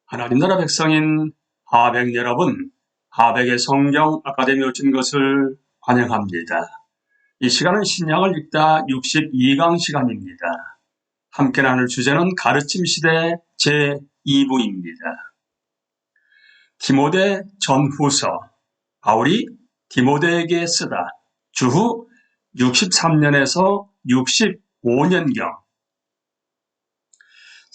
하나님 나라 백성인 하백 여러분, 하백의 성경 아카데미에 오신 것을 환영합니다. 이 시간은 신약을 읽다 62강 시간입니다. 함께 나눌 주제는 가르침 시대 제2부입니다. 디모데 전후서, 바울이 디모데에게 쓰다 주후 63년에서 65년경.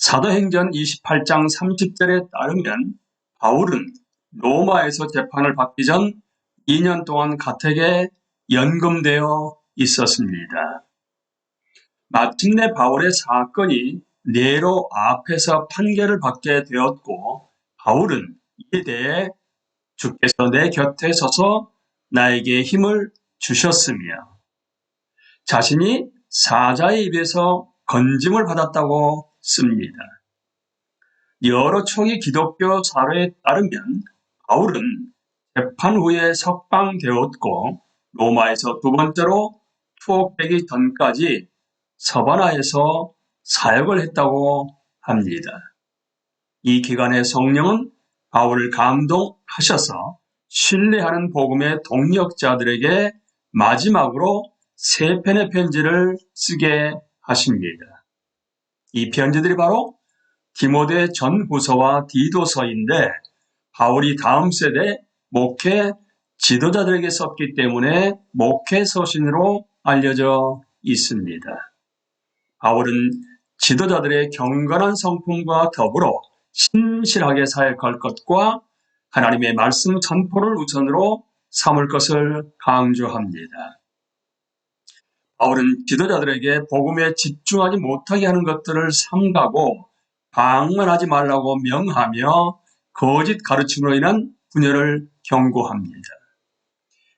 사도행전 28장 30절에 따르면 바울은 로마에서 재판을 받기 전 2년 동안 가택에 연금되어 있었습니다. 마침내 바울의 사건이 네로 앞에서 판결을 받게 되었고, 바울은 이에 대해 주께서 내 곁에 서서 나에게 힘을 주셨으며 자신이 사자의 입에서 건짐을 받았다고 씁니다. 여러 총의 기독교 사료에 따르면 바울은 재판 후에 석방되었고 로마에서 두 번째로 투옥되기 전까지 서바나에서 사역을 했다고 합니다. 이 기간에 성령은 바울을 감동하셔서 신뢰하는 복음의 동역자들에게 마지막으로 세 편의 편지를 쓰게 하십니다. 이 편지들이 바로 디모데 전후서와 디도서인데, 바울이 다음 세대 목회 지도자들에게 썼기 때문에 목회 서신으로 알려져 있습니다. 바울은 지도자들의 경건한 성품과 더불어 신실하게 사역할 것과 하나님의 말씀 전포를 우선으로 삼을 것을 강조합니다. 바울은 지도자들에게 복음에 집중하지 못하게 하는 것들을 삼가고 방문하지 말라고 명하며 거짓 가르침으로 인한 분열을 경고합니다.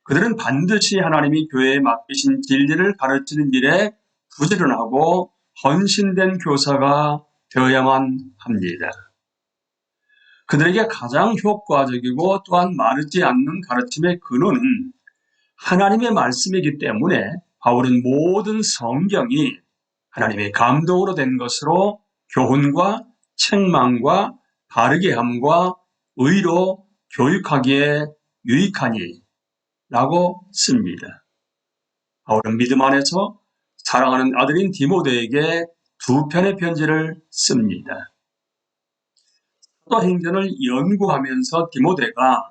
그들은 반드시 하나님이 교회에 맡기신 진리를 가르치는 일에 부지런하고 헌신된 교사가 되어야만 합니다. 그들에게 가장 효과적이고 또한 마르지 않는 가르침의 근원은 하나님의 말씀이기 때문에 바울은 모든 성경이 하나님의 감동으로 된 것으로 교훈과 책망과 바르게 함과 의로 교육하기에 유익하니 라고 씁니다. 바울은 믿음 안에서 사랑하는 아들인 디모데에게 두 편의 편지를 씁니다. 사도행전을 연구하면서 디모데가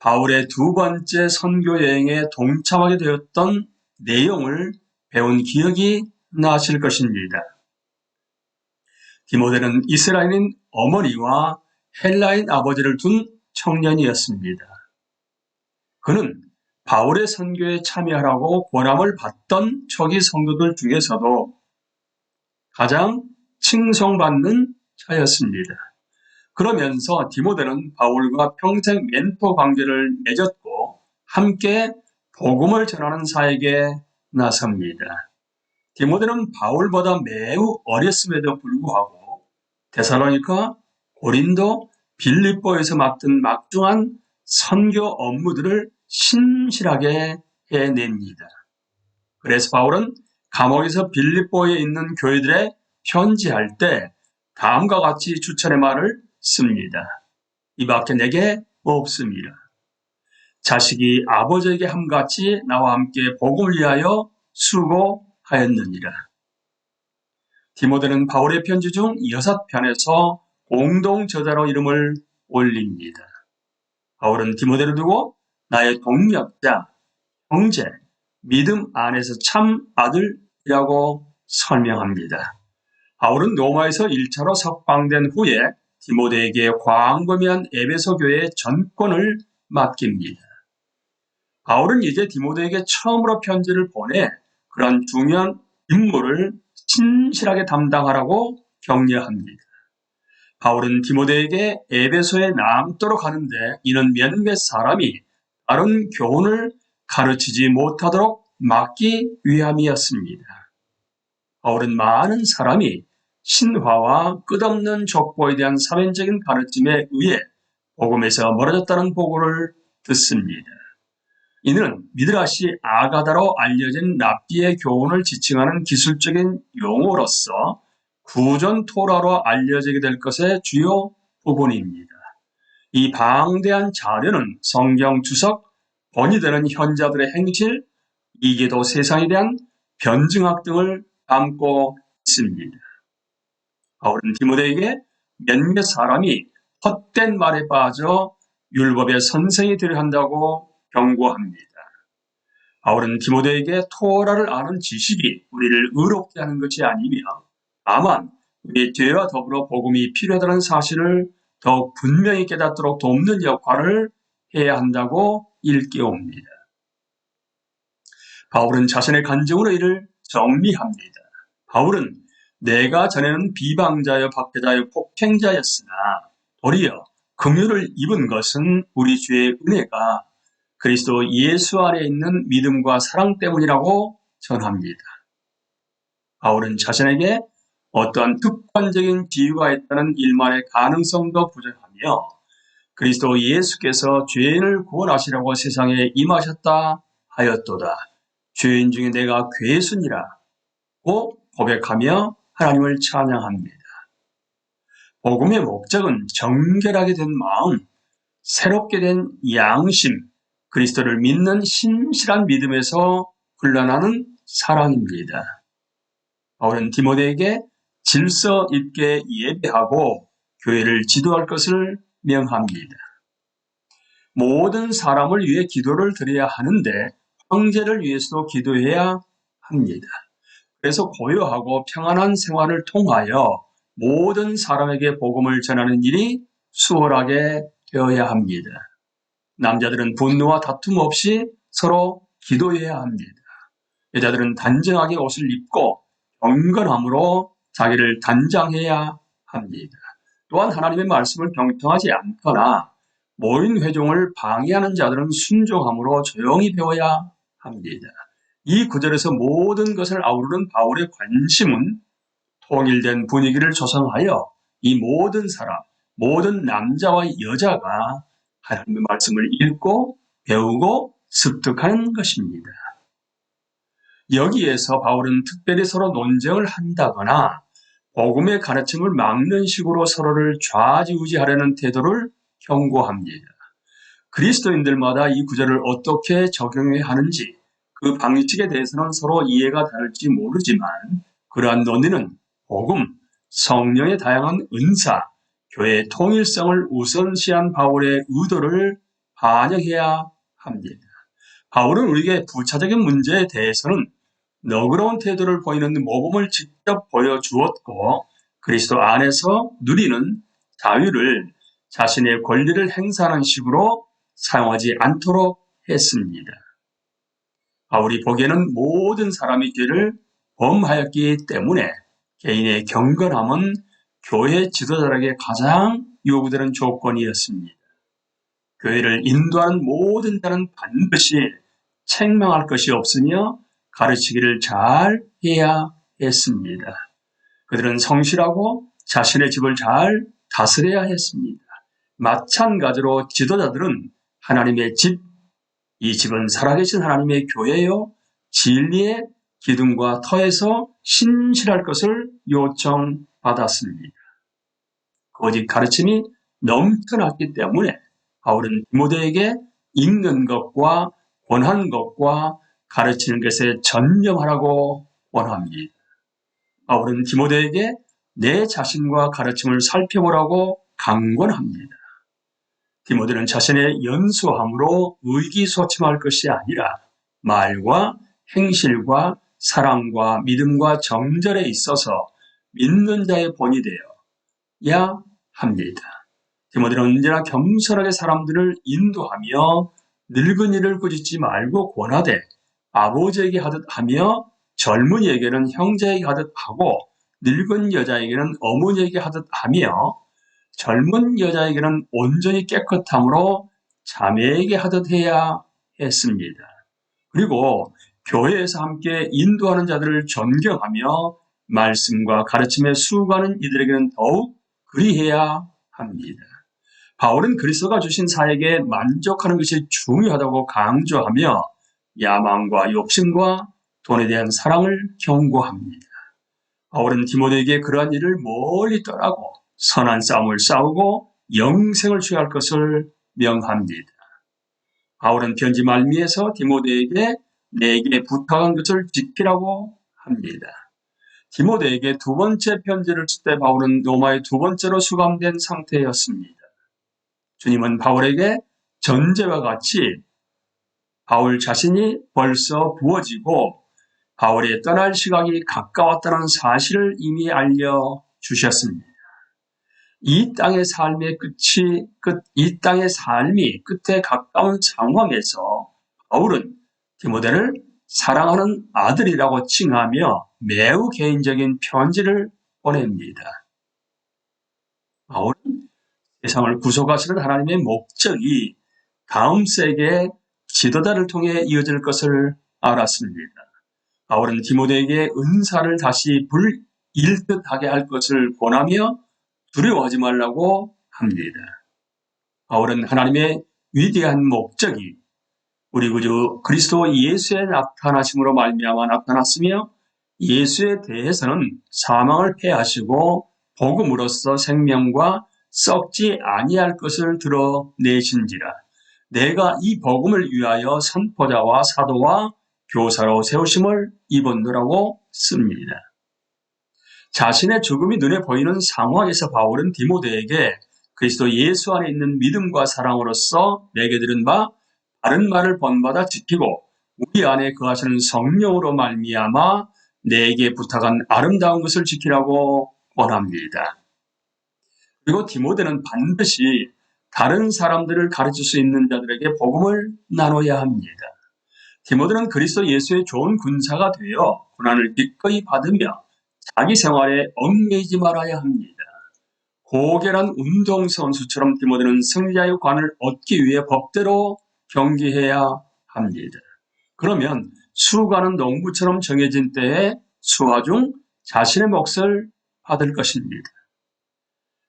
바울의 두 번째 선교 여행에 동참하게 되었던 내용을 배운 기억이 나실 것입니다. 디모데는 이스라엘인 어머니와 헬라인 아버지를 둔 청년이었습니다. 그는 바울의 선교에 참여하라고 권함을 받던 초기 성도들 중에서도 가장 칭송받는 자였습니다. 그러면서 디모데는 바울과 평생 멘토 관계를 맺었고 함께 복음을 전하는 사역에 나섭니다. 디모데는 바울보다 매우 어렸음에도 불구하고 데살로니가, 고린도, 빌립보에서 맡은 막중한 선교 업무들을 신실하게 해냅니다. 그래서 바울은 감옥에서 빌립보에 있는 교회들에 편지할 때 다음과 같이 추천의 말을 씁니다. 이밖에 내게 없습니다. 자식이 아버지에게 함같이 나와 함께 복음을 위하여 수고하였느니라. 디모데는 바울의 편지 중 6편에서 공동 저자로 이름을 올립니다. 바울은 디모데를 두고 나의 동력자, 형제, 믿음 안에서 참 아들이라고 설명합니다. 바울은 로마에서 1차로 석방된 후에 디모데에게 광범위한 에베소 교회의 전권을 맡깁니다. 바울은 이제 디모데에게 처음으로 편지를 보내 그런 중요한 임무를 신실하게 담당하라고 격려합니다. 바울은 디모데에게 에베소에 남도록 하는데 이는 몇몇 사람이 다른 교훈을 가르치지 못하도록 막기 위함이었습니다. 바울은 많은 사람이 신화와 끝없는 족보에 대한 사변적인 가르침에 의해 복음에서 멀어졌다는 보고를 듣습니다. 이는 미드라시 아가다로 알려진 랍비의 교훈을 지칭하는 기술적인 용어로서 구전 토라로 알려지게 될 것의 주요 부분입니다. 이 방대한 자료는 성경 주석, 본이 되는 현자들의 행실, 이계도 세상에 대한 변증학 등을 담고 있습니다. 바울은 디모데에게 몇몇 사람이 헛된 말에 빠져 율법의 선생이 되려 한다고 경고합니다. 바울은 디모데에게 토라를 아는 지식이 우리를 의롭게 하는 것이 아니며 다만 우리의 죄와 더불어 복음이 필요하다는 사실을 더욱 분명히 깨닫도록 돕는 역할을 해야 한다고 일깨웁니다. 바울은 자신의 간증으로 이를 정리합니다. 바울은 내가 전에는 비방자여 박해자여 폭행자였으나 도리어 긍휼을 입은 것은 우리 주의 은혜가 그리스도 예수 안에 있는 믿음과 사랑 때문이라고 전합니다. 바울은 자신에게 어떠한 특권적인 지위가 있다는 일만의 가능성도 부정하며 그리스도 예수께서 죄인을 구원하시라고 세상에 임하셨다 하였도다. 죄인 중에 내가 괴순이라고 고백하며 하나님을 찬양합니다. 복음의 목적은 정결하게 된 마음, 새롭게 된 양심, 그리스도를 믿는 신실한 믿음에서 흘러나는 사랑입니다. 바울은 디모데에게 질서 있게 예배하고 교회를 지도할 것을 명합니다. 모든 사람을 위해 기도를 드려야 하는데 형제를 위해서도 기도해야 합니다. 그래서 고요하고 평안한 생활을 통하여 모든 사람에게 복음을 전하는 일이 수월하게 되어야 합니다. 남자들은 분노와 다툼 없이 서로 기도해야 합니다. 여자들은 단정하게 옷을 입고 경건함으로 자기를 단장해야 합니다. 또한 하나님의 말씀을 경청하지 않거나 모인 회종을 방해하는 자들은 순종함으로 조용히 배워야 합니다. 이 구절에서 모든 것을 아우르는 바울의 관심은 통일된 분위기를 조성하여 이 모든 사람, 모든 남자와 여자가 하나님의 말씀을 읽고 배우고 습득하는 것입니다. 여기에서 바울은 특별히 서로 논쟁을 한다거나 복음의 가르침을 막는 식으로 서로를 좌지우지하려는 태도를 경고합니다. 그리스도인들마다 이 구절을 어떻게 적용해야 하는지 그 방식에 대해서는 서로 이해가 다를지 모르지만 그러한 논의는 복음, 성령의 다양한 은사, 교회의 통일성을 우선시한 바울의 의도를 반영해야 합니다. 바울은 우리에게 부차적인 문제에 대해서는 너그러운 태도를 보이는 모범을 직접 보여주었고 그리스도 안에서 누리는 자유를 자신의 권리를 행사하는 식으로 사용하지 않도록 했습니다. 바울이 보기에는 모든 사람이 죄를 범하였기 때문에 개인의 경건함은 교회 지도자에게 가장 요구되는 조건이었습니다. 교회를 인도하는 모든 자는 반드시 책망할 것이 없으며 가르치기를 잘 해야 했습니다. 그들은 성실하고 자신의 집을 잘 다스려야 했습니다. 마찬가지로 지도자들은 하나님의 집, 이 집은 살아계신 하나님의 교회요, 진리의 기둥과 터에서 신실할 것을 요청받았습니다. 거짓 가르침이 넘쳐났기 때문에 바울은 디모데에게 읽는 것과 권한 것과 가르치는 것에 전념하라고 원합니다. 바울은 디모데에게 내 자신과 가르침을 살펴보라고 강권합니다. 디모데는 자신의 연소함으로 의기소침할 것이 아니라 말과 행실과 사랑과 믿음과 정절에 있어서 믿는 자의 본이 되어야 합니다. 디모데는 언제나 겸손하게 사람들을 인도하며 늙은이를 꾸짖지 말고 권하되 아버지에게 하듯 하며 젊은이에게는 형제에게 하듯 하고 늙은 여자에게는 어머니에게 하듯 하며 젊은 여자에게는 온전히 깨끗함으로 자매에게 하듯 해야 했습니다. 그리고 교회에서 함께 인도하는 자들을 존경하며 말씀과 가르침에 수고하는 이들에게는 더욱 그리해야 합니다. 바울은 그리스도가 주신 사역에 만족하는 것이 중요하다고 강조하며 야망과 욕심과 돈에 대한 사랑을 경고합니다. 바울은 디모데에게 그러한 일을 멀리 떠나고 선한 싸움을 싸우고 영생을 취할 것을 명합니다. 바울은 편지 말미에서 디모데에게 내게 부탁한 것을 지키라고 합니다. 디모데에게 두 번째 편지를 쓸 때 바울은 로마에 두 번째로 수감된 상태였습니다. 주님은 바울에게 전제와 같이 바울 자신이 벌써 부어지고 바울의 떠날 시각이 가까웠다는 사실을 이미 알려주셨습니다. 이 땅의 삶이 끝에 가까운 상황에서 바울은 디모데를 사랑하는 아들이라고 칭하며 매우 개인적인 편지를 보냅니다. 바울은 세상을 구속하시는 하나님의 목적이 다음 세계의 지도자를 통해 이어질 것을 알았습니다. 바울은 디모데에게 은사를 다시 불일듯 하게 할 것을 권하며 두려워하지 말라고 합니다. 바울은 하나님의 위대한 목적이 우리 구주 그리스도 예수의 나타나심으로 말미암아 나타났으며 예수에 대해서는 사망을 패하시고 복음으로써 생명과 썩지 아니할 것을 드러내신지라. 내가 이 복음을 위하여 선포자와 사도와 교사로 세우심을 입었노라고 씁니다. 자신의 죽음이 눈에 보이는 상황에서 바울은 디모데에게 그리스도 예수 안에 있는 믿음과 사랑으로서 내게 들은 바 바른 말을 본받아 지키고 우리 안에 거하시는 성령으로 말미암아 내게 부탁한 아름다운 것을 지키라고 권합니다. 그리고 디모데는 반드시 다른 사람들을 가르칠 수 있는 자들에게 복음을 나눠야 합니다. 디모데는 그리스도 예수의 좋은 군사가 되어 고난을 기꺼이 받으며 자기 생활에 얽매이지 말아야 합니다. 고결한 운동선수처럼 디모데는 승리자의 관을 얻기 위해 법대로 경기해야 합니다. 그러면 수가는 농부처럼 정해진 때에 수화 중 자신의 몫을 받을 것입니다.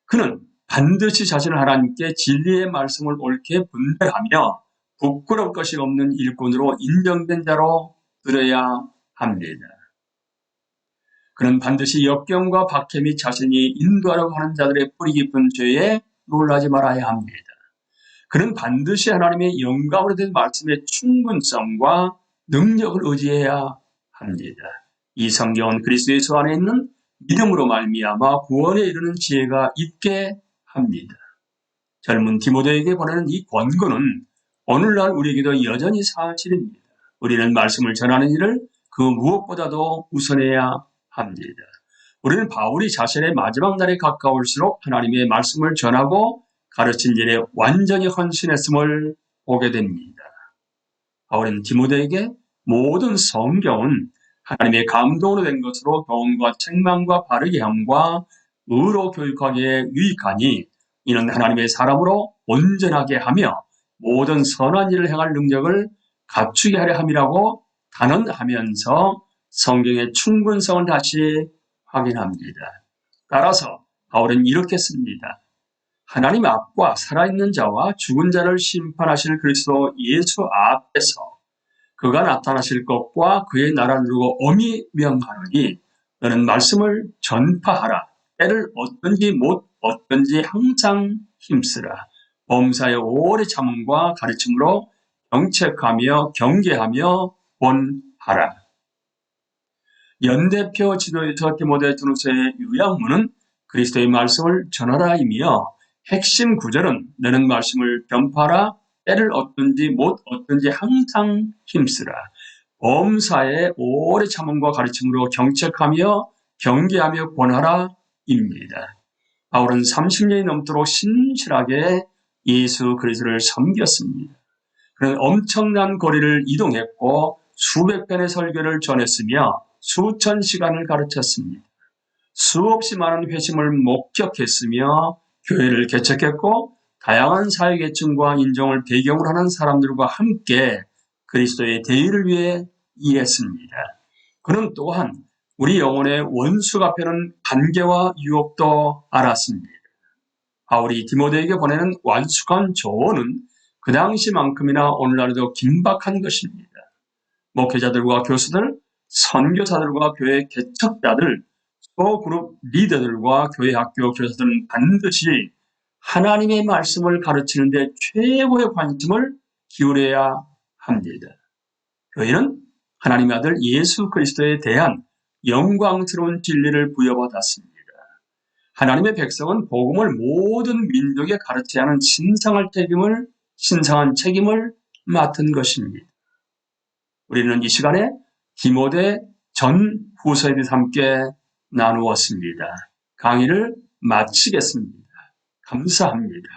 그는 반드시 자신을 하나님께 진리의 말씀을 옳게 분별하며 부끄러울 것이 없는 일꾼으로 인정된 자로 들어야 합니다. 그는 반드시 역경과 박해 및 자신이 인도하려고 하는 자들의 뿌리 깊은 죄에 놀라지 말아야 합니다. 그는 반드시 하나님의 영감으로 된 말씀의 충분성과 능력을 의지해야 합니다. 이 성경은 그리스도 예수 안에 있는 믿음으로 말미암아 구원에 이르는 지혜가 있게 합니다. 젊은 디모데에게 보내는 이 권고는 오늘날 우리에게도 여전히 사실입니다. 우리는 말씀을 전하는 일을 그 무엇보다도 우선해야 합니다. 우리는 바울이 자신의 마지막 날에 가까울수록 하나님의 말씀을 전하고 가르친 일에 완전히 헌신했음을 보게 됩니다. 바울은 디모데에게 모든 성경은 하나님의 감동으로 된 것으로 교훈과 책망과 바르게 함과 의로 교육하기에 유익하니 이는 하나님의 사람으로 온전하게 하며 모든 선한 일을 행할 능력을 갖추게 하려 함이라고 단언하면서 성경의 충분성을 다시 확인합니다. 따라서 바울은 이렇게 씁니다. 하나님 앞과 살아있는 자와 죽은 자를 심판하실 그리스도 예수 앞에서 그가 나타나실 것과 그의 나라를 두고 엄히 명하노니 너는 말씀을 전파하라. 때를 얻든지 못 얻든지 항상 힘쓰라. 범사의 오래 참음과 가르침으로 경책하며 경계하며 권하라. 연대표 지도에서 디모데 전후서의 요약문은 그리스도의 말씀을 전하라이며 핵심 구절은 너는 말씀을 전파하라. 때를 얻든지 못 얻든지 항상 힘쓰라. 범사의 오래 참음과 가르침으로 경책하며 경계하며 권하라 입니다. 바울은 30년이 넘도록 신실하게 예수 그리스도를 섬겼습니다. 그는 엄청난 거리를 이동했고 수백 편의 설교를 전했으며 수천 시간을 가르쳤습니다. 수없이 많은 회심을 목격했으며 교회를 개척했고 다양한 사회계층과 인종을 배경으로 하는 사람들과 함께 그리스도의 대의를 위해 일했습니다. 그는 또한 우리 영혼의 원수가 펴는 관계와 유혹도 알았습니다. 바울이 디모데에게 보내는 완숙한 조언은 그 당시만큼이나 오늘날에도 긴박한 것입니다. 목회자들과 교수들, 선교사들과 교회 개척자들, 소그룹 리더들과 교회 학교 교사들은 반드시 하나님의 말씀을 가르치는 데 최고의 관심을 기울여야 합니다. 교회는 하나님의 아들 예수 그리스도에 대한 영광스러운 진리를 부여받았습니다. 하나님의 백성은 복음을 모든 민족에 가르쳐야 하는 신성한 책임을 맡은 것입니다. 우리는 이 시간에 디모데 전 후서에 대해서 함께 나누었습니다. 강의를 마치겠습니다. 감사합니다.